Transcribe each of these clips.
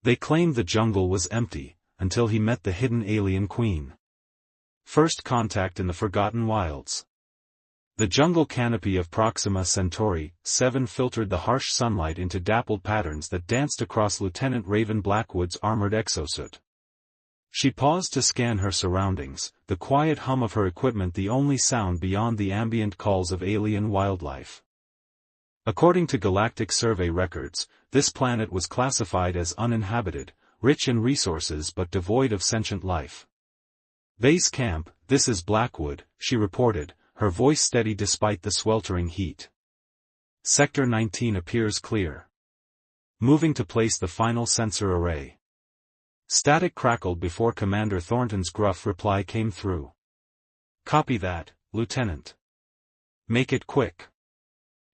They claimed the jungle was empty, until he met the hidden alien queen. First contact in the Forgotten Wilds. The jungle canopy of Proxima Centauri 7 filtered the harsh sunlight into dappled patterns that danced across Lieutenant Raven Blackwood's armored exosuit. She paused to scan her surroundings, the quiet hum of her equipment the only sound beyond the ambient calls of alien wildlife. According to Galactic survey records, this planet was classified as uninhabited, rich in resources but devoid of sentient life. "Base camp, this is Blackwood," she reported, her voice steady despite the sweltering heat. "Sector 19 appears clear. Moving to place the final sensor array." Static crackled before Commander Thornton's gruff reply came through. "Copy that, Lieutenant. Make it quick.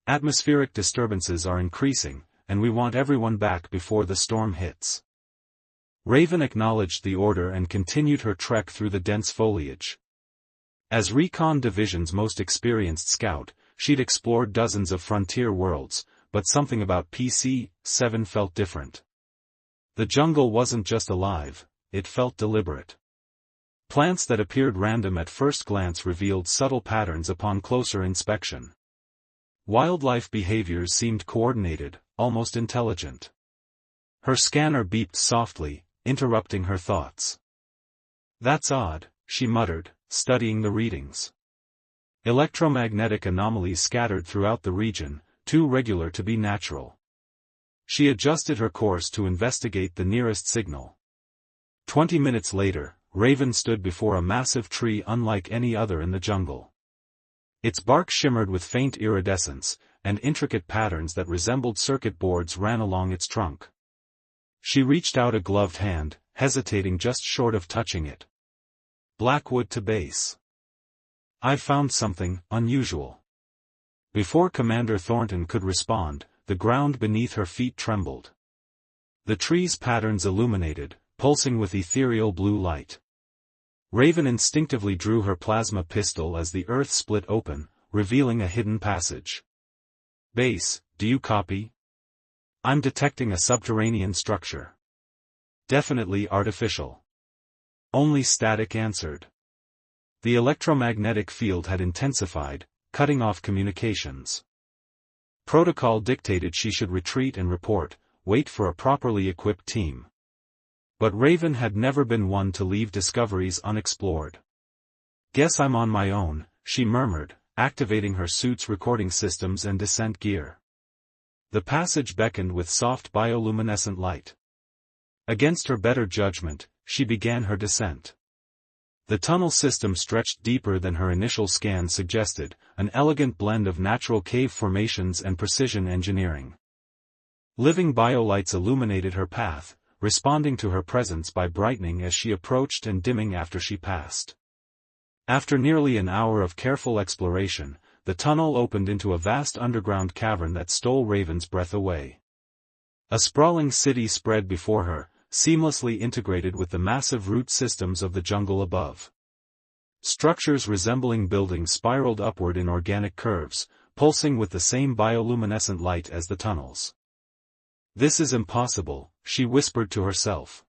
Atmospheric disturbances are increasing, and we want everyone back before the storm hits." Raven acknowledged the order and continued her trek through the dense foliage. As Recon Division's most experienced scout, she'd explored dozens of frontier worlds, but something about PC-7 felt different. The jungle wasn't just alive, it felt deliberate. Plants that appeared random at first glance revealed subtle patterns upon closer inspection. Wildlife behaviors seemed coordinated, almost intelligent. Her scanner beeped softly, interrupting her thoughts. "That's odd," she muttered, studying the readings. Electromagnetic anomalies scattered throughout the region, too regular to be natural. She adjusted her course to investigate the nearest signal. 20 minutes later, Raven stood before a massive tree unlike any other in the jungle. Its bark shimmered with faint iridescence, and intricate patterns that resembled circuit boards ran along its trunk. She reached out a gloved hand, hesitating just short of touching it. "Blackwood to base. I've found something unusual." Before Commander Thornton could respond, the ground beneath her feet trembled. The tree's patterns illuminated, pulsing with ethereal blue light. Raven instinctively drew her plasma pistol as the earth split open, revealing a hidden passage. "Base, do you copy? I'm detecting a subterranean structure. Definitely artificial." Only static answered. The electromagnetic field had intensified, cutting off communications. Protocol dictated she should retreat and report, wait for a properly equipped team. But Raven had never been one to leave discoveries unexplored. "Guess I'm on my own," she murmured, activating her suit's recording systems and descent gear. The passage beckoned with soft bioluminescent light. Against her better judgment, she began her descent. The tunnel system stretched deeper than her initial scan suggested, an elegant blend of natural cave formations and precision engineering. Living biolights illuminated her path, responding to her presence by brightening as she approached and dimming after she passed. After nearly an hour of careful exploration, the tunnel opened into a vast underground cavern that stole Raven's breath away. A sprawling city spread before her, seamlessly integrated with the massive root systems of the jungle above. Structures resembling buildings spiraled upward in organic curves, pulsing with the same bioluminescent light as the tunnels. "This is impossible," she whispered to herself.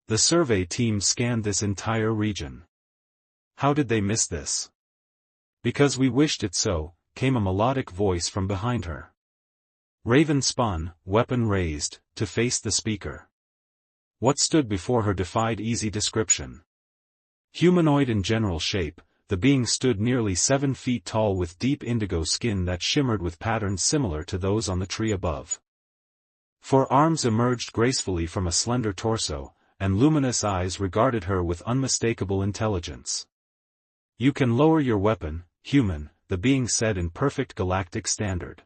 The survey team scanned this entire region. How did they miss this? "Because we wished it so," came a melodic voice from behind her. Raven spun, weapon raised, to face the speaker. What stood before her defied easy description. Humanoid in general shape, the being stood nearly 7 feet tall with deep indigo skin that shimmered with patterns similar to those on the tree above. 4 arms emerged gracefully from a slender torso, and luminous eyes regarded her with unmistakable intelligence. "You can lower your weapon, human," the being said in perfect galactic standard.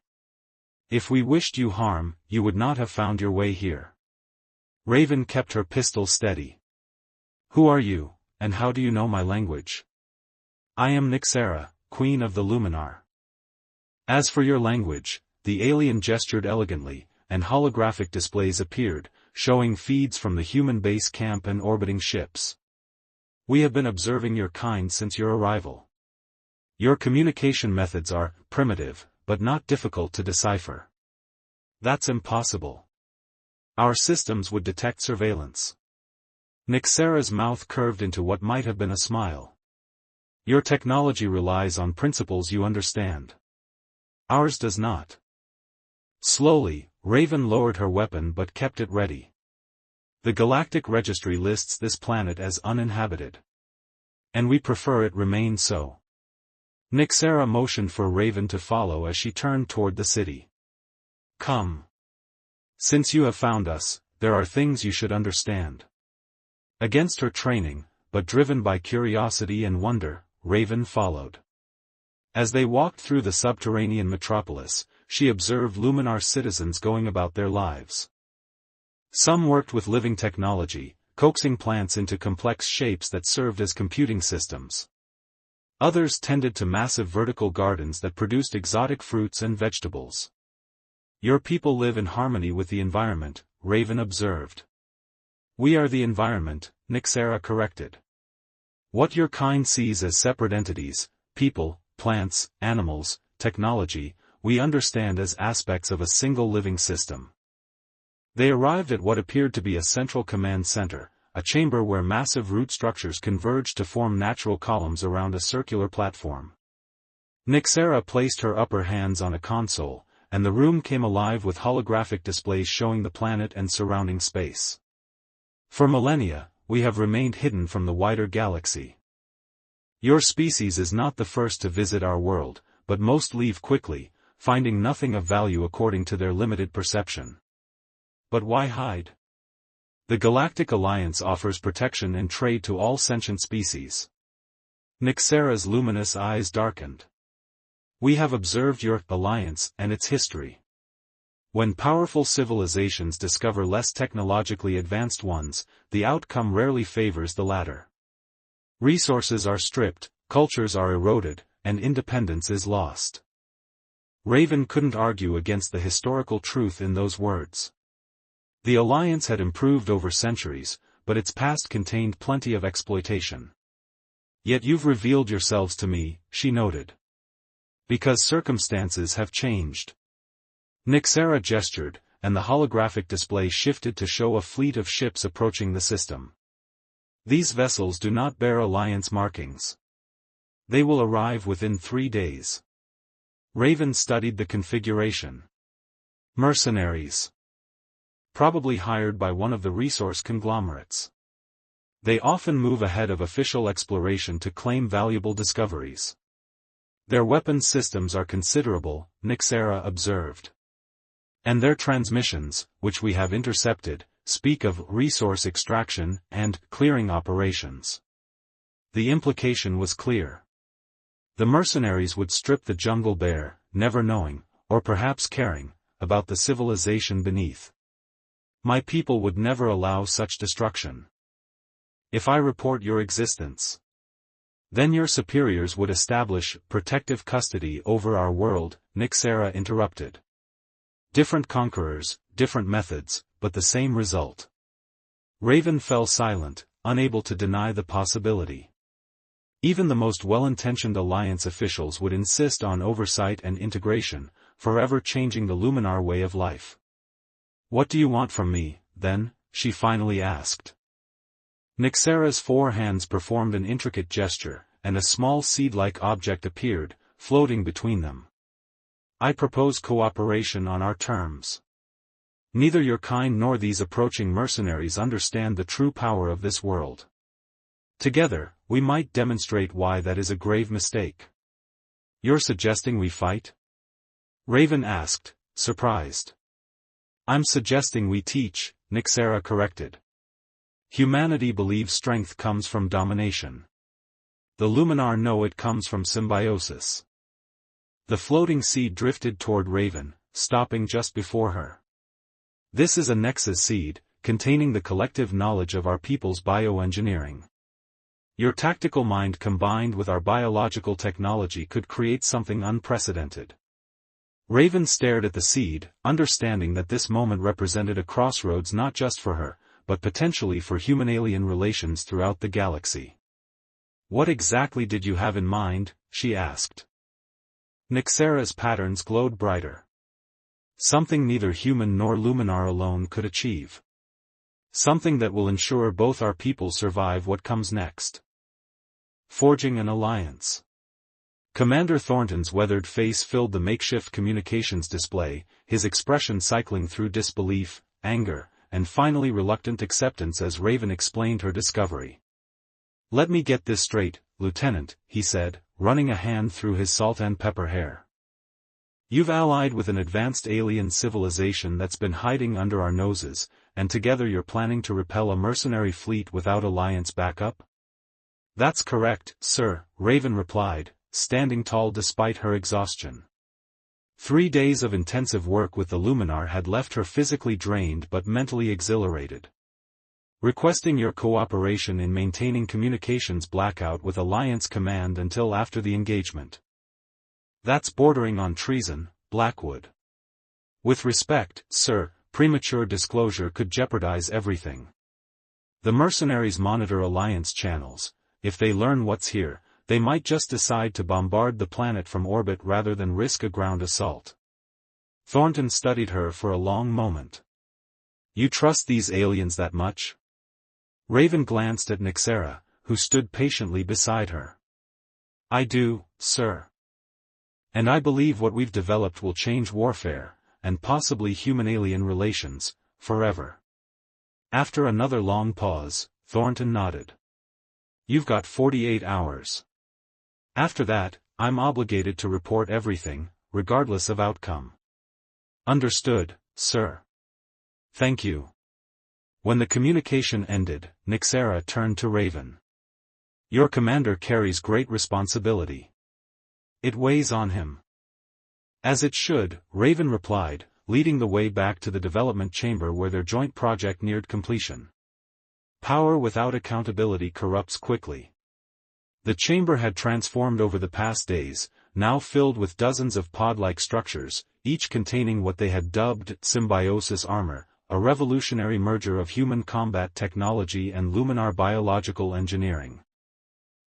"If we wished you harm, you would not have found your way here." Raven kept her pistol steady. "Who are you, and how do you know my language?" "I am Nixera, Queen of the Luminar." "As for your language," the alien gestured elegantly, and holographic displays appeared, showing feeds from the human base camp and orbiting ships. "We have been observing your kind since your arrival. Your communication methods are primitive, but not difficult to decipher." "That's impossible. Our systems would detect surveillance. Nixera's mouth curved into what might have been a smile. Your technology relies on principles you understand. Ours does not. Slowly, Raven lowered her weapon but kept it ready. The Galactic Registry lists this planet as uninhabited. And we prefer it remain so. Nixera motioned for Raven to follow as she turned toward the city. Come. Since you have found us, there are things you should understand. Against her training, but driven by curiosity and wonder, Raven followed. As they walked through the subterranean metropolis, she observed Luminar citizens going about their lives. Some worked with living technology, coaxing plants into complex shapes that served as computing systems. Others tended to massive vertical gardens that produced exotic fruits and vegetables. Your people live in harmony with the environment, Raven observed. We are the environment, Nixera corrected. What your kind sees as separate entities, people, plants, animals, technology, we understand as aspects of a single living system. They arrived at what appeared to be a central command center, a chamber where massive root structures converged to form natural columns around a circular platform. Nixera placed her upper hands on a console, and the room came alive with holographic displays showing the planet and surrounding space. For millennia, we have remained hidden from the wider galaxy. Your species is not the first to visit our world, but most leave quickly, finding nothing of value according to their limited perception. But why hide? The Galactic Alliance offers protection and trade to all sentient species. Nixera's luminous eyes darkened. We have observed your alliance and its history. When powerful civilizations discover less technologically advanced ones, the outcome rarely favors the latter. Resources are stripped, cultures are eroded, and independence is lost. Raven couldn't argue against the historical truth in those words. The alliance had improved over centuries, but its past contained plenty of exploitation. Yet you've revealed yourselves to me, she noted. Because circumstances have changed. Nixera gestured, and the holographic display shifted to show a fleet of ships approaching the system. These vessels do not bear alliance markings. They will arrive within 3 days. Raven studied the configuration. Mercenaries. Probably hired by one of the resource conglomerates. They often move ahead of official exploration to claim valuable discoveries. Their weapons systems are considerable, Nixera observed. And their transmissions, which we have intercepted, speak of resource extraction and clearing operations. The implication was clear. The mercenaries would strip the jungle bare, never knowing, or perhaps caring, about the civilization beneath. My people would never allow such destruction. If I report your existence, then your superiors would establish protective custody over our world, Nixera interrupted. Different conquerors, different methods, but the same result. Raven fell silent, unable to deny the possibility. Even the most well-intentioned alliance officials would insist on oversight and integration, forever changing the Luminar way of life. What do you want from me, then? She finally asked. Nixera's 4 hands performed an intricate gesture, and a small seed-like object appeared, floating between them. I propose cooperation on our terms. Neither your kind nor these approaching mercenaries understand the true power of this world. Together, we might demonstrate why that is a grave mistake. You're suggesting we fight? Raven asked, surprised. I'm suggesting we teach, Nixera corrected. Humanity believes strength comes from domination. The Luminar know it comes from symbiosis. The floating seed drifted toward Raven, stopping just before her. This is a Nexus seed, containing the collective knowledge of our people's bioengineering. Your tactical mind combined with our biological technology could create something unprecedented. Raven stared at the seed, understanding that this moment represented a crossroads not just for her, but potentially for human-alien relations throughout the galaxy. What exactly did you have in mind? She asked. Nixera's patterns glowed brighter. Something neither human nor Luminar alone could achieve. Something that will ensure both our people survive what comes next. Forging an alliance. Commander Thornton's weathered face filled the makeshift communications display, his expression cycling through disbelief, anger, and finally reluctant acceptance as Raven explained her discovery. "Let me get this straight, Lieutenant," he said, running a hand through his salt and pepper hair. "You've allied with an advanced alien civilization that's been hiding under our noses, and together you're planning to repel a mercenary fleet without alliance backup?" "That's correct, sir," Raven replied, standing tall despite her exhaustion. 3 days of intensive work with the Luminar had left her physically drained but mentally exhilarated. "Requesting your cooperation in maintaining communications blackout with Alliance Command until after the engagement." "That's bordering on treason, Blackwood. With respect, sir, premature disclosure could jeopardize everything. The mercenaries monitor Alliance channels. If they learn what's here, they might just decide to bombard the planet from orbit rather than risk a ground assault." Thornton studied her for a long moment. "You trust these aliens that much?" Raven glanced at Nixera, who stood patiently beside her. "I do, sir. And I believe what we've developed will change warfare, and possibly human-alien relations, forever." After another long pause, Thornton nodded. "You've got 48 hours. After that, I'm obligated to report everything, regardless of outcome." "Understood, sir." "Thank you." When the communication ended, Nixera turned to Raven. "Your commander carries great responsibility. It weighs on him." "As it should," Raven replied, leading the way back to the development chamber where their joint project neared completion. Power without accountability corrupts quickly. The chamber had transformed over the past days, now filled with dozens of pod-like structures, each containing what they had dubbed symbiosis armor, a revolutionary merger of human combat technology and Luminar biological engineering.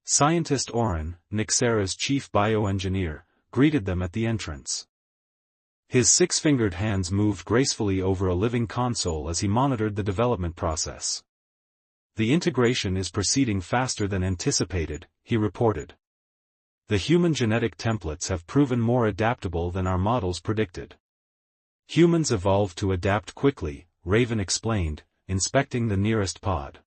Scientist Oren, Nixera's chief bioengineer, greeted them at the entrance. His six-fingered hands moved gracefully over a living console as he monitored the development process. "The integration is proceeding faster than anticipated," he reported. "The human genetic templates have proven more adaptable than our models predicted." "Humans evolved to adapt quickly," Raven explained, inspecting the nearest pod.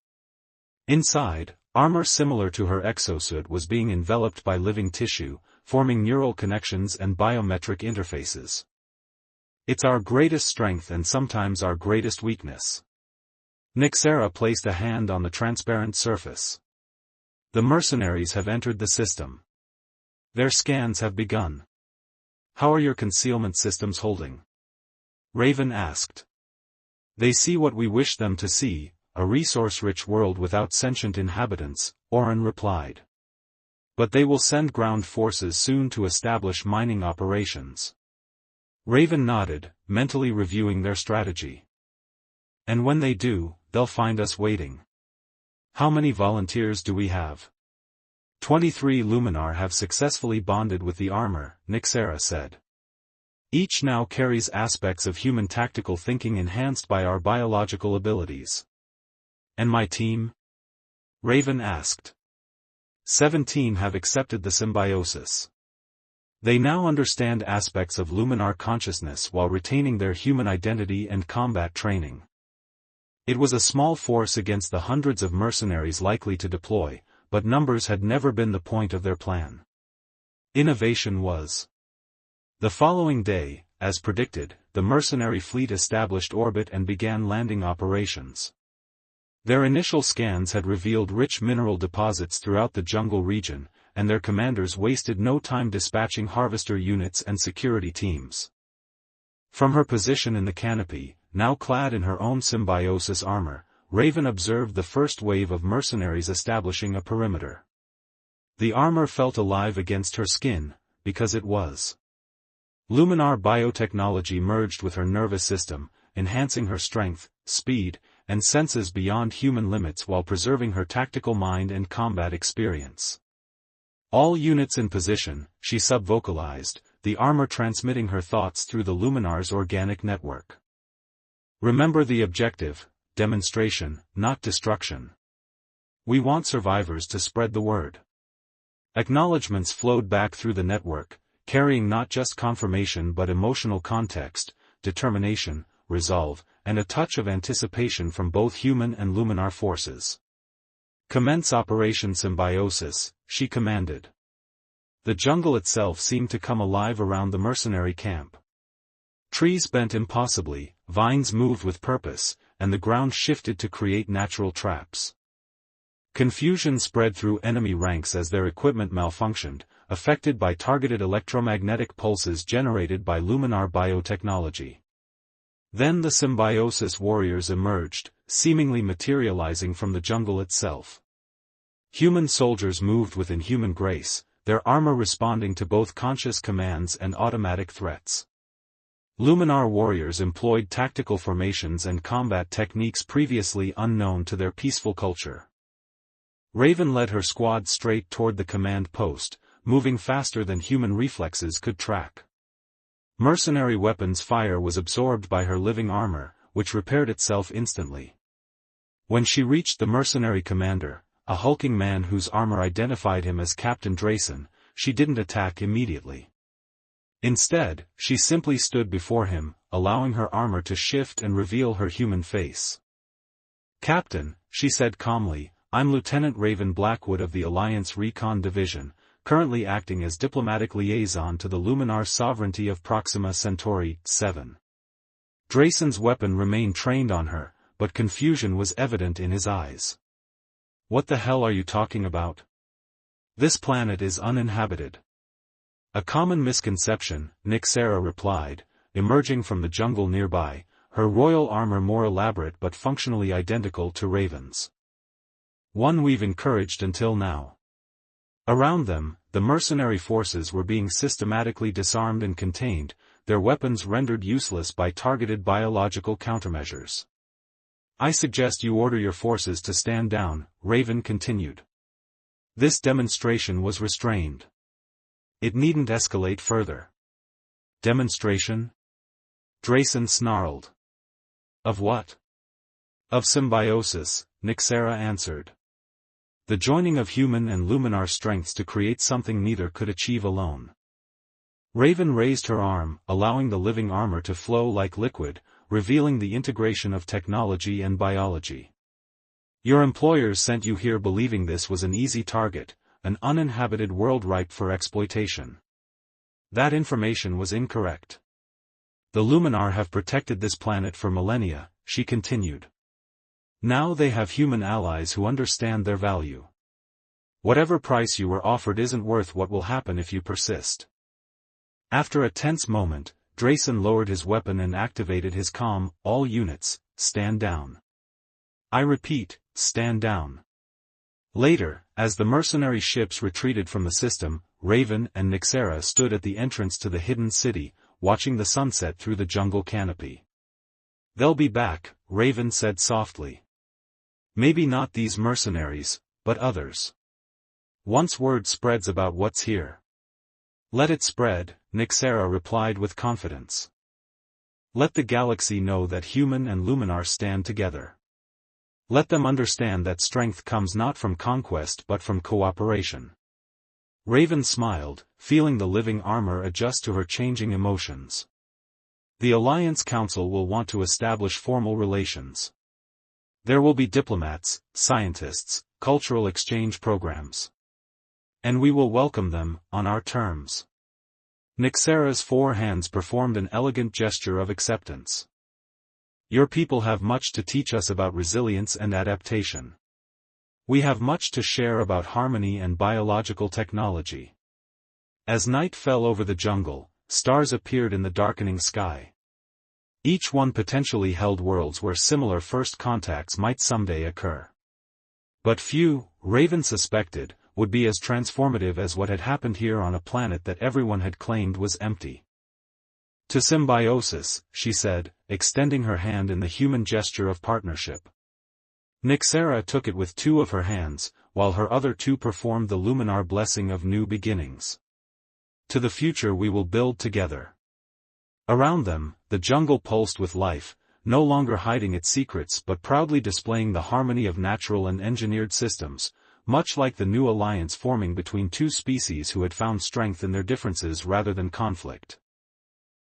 Inside, armor similar to her exosuit was being enveloped by living tissue, forming neural connections and biometric interfaces. "It's our greatest strength and sometimes our greatest weakness." Nixera placed a hand on the transparent surface. "The mercenaries have entered the system. Their scans have begun." "How are your concealment systems holding?" Raven asked. "They see what we wish them to see, a resource-rich world without sentient inhabitants," Oren replied. "But they will send ground forces soon to establish mining operations." Raven nodded, mentally reviewing their strategy. "And when they do, they'll find us waiting." "How many volunteers do we have?" 23 Luminar have successfully bonded with the armor, Nixera said. "Each now carries aspects of human tactical thinking enhanced by our biological abilities." "And my team?" Raven asked. 17 have accepted the symbiosis. They now understand aspects of Luminar consciousness while retaining their human identity and combat training. It was a small force against the hundreds of mercenaries likely to deploy, but numbers had never been the point of their plan. Innovation was. The following day, as predicted, the mercenary fleet established orbit and began landing operations. Their initial scans had revealed rich mineral deposits throughout the jungle region, and their commanders wasted no time dispatching harvester units and security teams. From her position in the canopy, now clad in her own symbiosis armor, Raven observed the first wave of mercenaries establishing a perimeter. The armor felt alive against her skin, because it was. Luminar biotechnology merged with her nervous system, enhancing her strength, speed, and senses beyond human limits while preserving her tactical mind and combat experience. "All units in position," she sub-vocalized, the armor transmitting her thoughts through the Luminar's organic network. Remember the objective: demonstration, not destruction. We want survivors to spread the word. Acknowledgements flowed back through the network, carrying not just confirmation but emotional context, determination, resolve, and a touch of anticipation from both human and Luminar forces. "Commence Operation Symbiosis," she commanded. The jungle itself seemed to come alive around the mercenary camp. Trees bent impossibly, vines moved with purpose, and the ground shifted to create natural traps. Confusion spread through enemy ranks as their equipment malfunctioned, affected by targeted electromagnetic pulses generated by Luminar biotechnology. Then the symbiosis warriors emerged, seemingly materializing from the jungle itself. Human soldiers moved with inhuman grace, their armor responding to both conscious commands and automatic threats. Luminar warriors employed tactical formations and combat techniques previously unknown to their peaceful culture. Raven led her squad straight toward the command post, moving faster than human reflexes could track. Mercenary weapons fire was absorbed by her living armor, which repaired itself instantly. When she reached the mercenary commander, a hulking man whose armor identified him as Captain Drayson, she didn't attack immediately. Instead, she simply stood before him, allowing her armor to shift and reveal her human face. "Captain," she said calmly, "I'm Lieutenant Raven Blackwood of the Alliance Recon Division, currently acting as diplomatic liaison to the Luminar Sovereignty of Proxima Centauri 7. Drayson's weapon remained trained on her, but confusion was evident in his eyes. "What the hell are you talking about? This planet is uninhabited." "A common misconception," Nixera replied, emerging from the jungle nearby, her royal armor more elaborate but functionally identical to Raven's. "One we've encouraged until now." Around them, the mercenary forces were being systematically disarmed and contained, their weapons rendered useless by targeted biological countermeasures. "I suggest you order your forces to stand down," Raven continued. This demonstration was restrained. It needn't escalate further. "Demonstration?" Drayson snarled. "Of what?" "Of symbiosis," Nixera answered. "The joining of human and Luminar strengths to create something neither could achieve alone." Raven raised her arm, allowing the living armor to flow like liquid, revealing the integration of technology and biology. "Your employers sent you here believing this was an easy target, an uninhabited world ripe for exploitation. That information was incorrect. The Luminar have protected this planet for millennia," she continued. "Now they have human allies who understand their value. Whatever price you were offered isn't worth what will happen if you persist." After a tense moment, Drayson lowered his weapon and activated his comm. "All units, stand down. I repeat, stand down." Later, as the mercenary ships retreated from the system, Raven and Nixera stood at the entrance to the hidden city, watching the sunset through the jungle canopy. "They'll be back," Raven said softly. "Maybe not these mercenaries, but others. Once word spreads about what's here." "Let it spread," Nixera replied with confidence. "Let the galaxy know that human and Luminar stand together. Let them understand that strength comes not from conquest but from cooperation." Raven smiled, feeling the living armor adjust to her changing emotions. "The Alliance Council will want to establish formal relations. There will be diplomats, scientists, cultural exchange programs. And we will welcome them, on our terms." Nixera's four hands performed an elegant gesture of acceptance. "Your people have much to teach us about resilience and adaptation. We have much to share about harmony and biological technology." As night fell over the jungle, stars appeared in the darkening sky. Each one potentially held worlds where similar first contacts might someday occur. But few, Raven suspected, would be as transformative as what had happened here on a planet that everyone had claimed was empty. "To symbiosis," she said, extending her hand in the human gesture of partnership. Nixera took it with two of her hands, while her other two performed the Luminar blessing of new beginnings. To the future we will build together. Around them, the jungle pulsed with life, no longer hiding its secrets but proudly displaying the harmony of natural and engineered systems, much like the new alliance forming between two species who had found strength in their differences rather than conflict.